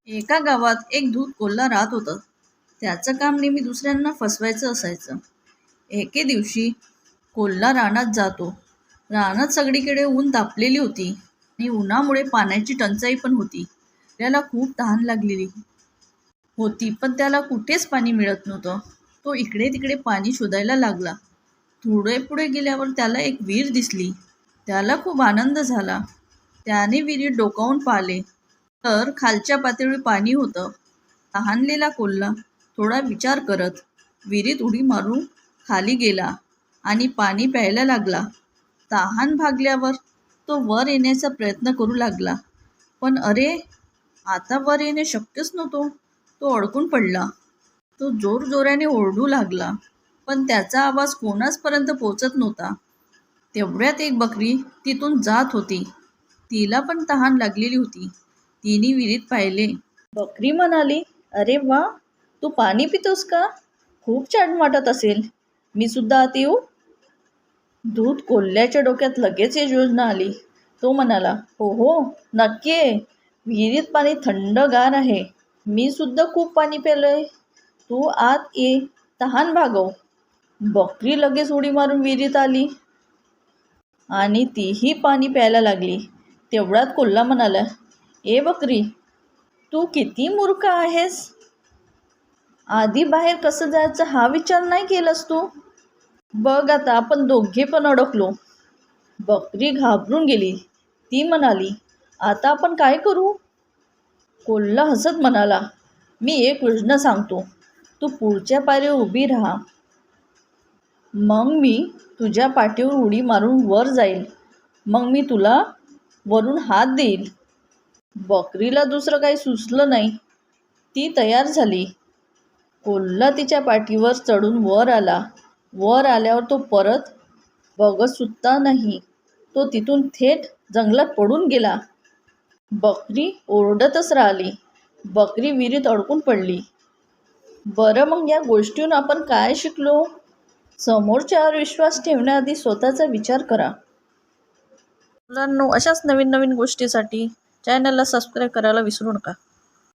एका गावात एक दूध कोल्हा राहत होतं. त्याचं काम नेहमी दुसऱ्यांना फसवायचं असायचं. एके दिवशी कोल्हा रानात जातो. रानात सगळीकडे ऊन तापलेली होती आणि उन्हामुळे पाण्याची टंचाई पण होती. त्याला खूप तहान लागलेली होती, पण त्याला कुठेच पाणी मिळत नव्हतं. तो इकडे तिकडे पाणी शोधायला लागला. थोडे पुढे गेल्यावर त्याला एक विहीर दिसली. त्याला खूप आनंद झाला. त्याने विहिरीत डोकावून पाहिले तर खालच्या पातळीवर पाणी होतं. तहानलेला कोल्हा थोडा विचार करत विहिरीत उडी मारून खाली गेला आणि पाणी प्यायला लागला. तहान भागल्यावर तो वर येण्याचा प्रयत्न करू लागला, पण अरे, आता वर येणे शक्यच नव्हतं. तो अडकून पडला. तो जोरजोराने ओरडू लागला, पण त्याचा आवाज कोणाचपर्यंत पोचत नव्हता. तेवढ्यात एक बकरी तिथून जात होती. तिला पण तहान लागलेली होती. तिने विहिरीत पाहिले. बकरी म्हणाली, अरे वा, तू पाणी पितोस का? खूप छान वाटत असेल. मी सुद्धा आत येऊ? दूध कोल्ह्याच्या डोक्यात लगेच एक योजना आली. तो म्हणाला, हो हो, नक्की ये. विहिरीत पाणी थंडगार आहे. मी सुद्धा खूप पाणी प्यायलंय. तू आत ये, तहान भागव. बकरी लगेच उडी मारून विहिरीत आली आणि तीही पाणी प्यायला लागली. तेवढ्यात कोल्हा म्हणाला, ए बकरी, तू किती मूर्ख आहेस. आधी बाहेर कसं जायचं हा विचार नाही केलास तू. बघ आता आपण दोघे पण अडकलो. बकरी घाबरून गेली. ती म्हणाली, आता आपण काय करू? कोल्हा हसत म्हणाला, मी एक योजना सांगतो. तू पुढच्या पायरीवर उभी राहा. मग मी तुझ्या पाठीवर उडी मारून वर जाईल. मग मी तुला वरून हात देईल. बकरीला दुसरं काही सुचलं नाही. ती तयार झाली. कोल्हा तिच्या पाठीवर चढून वर आला. वर आल्यावर तो परत बघत सुद्धा नाही. तो तिथून थेट जंगलात पडून गेला. बकरी ओरडतच राहिली. बकरी विहिरीत अडकून पडली. बरं, मग या गोष्टीतून आपण काय शिकलो? समोरच्यावर विश्वास ठेवण्याआधी स्वतःचा विचार करा. मुलांनो, अशाच नवीन नवीन गोष्टीसाठी चॅनलला सबस्क्राईब करायला विसरू नका.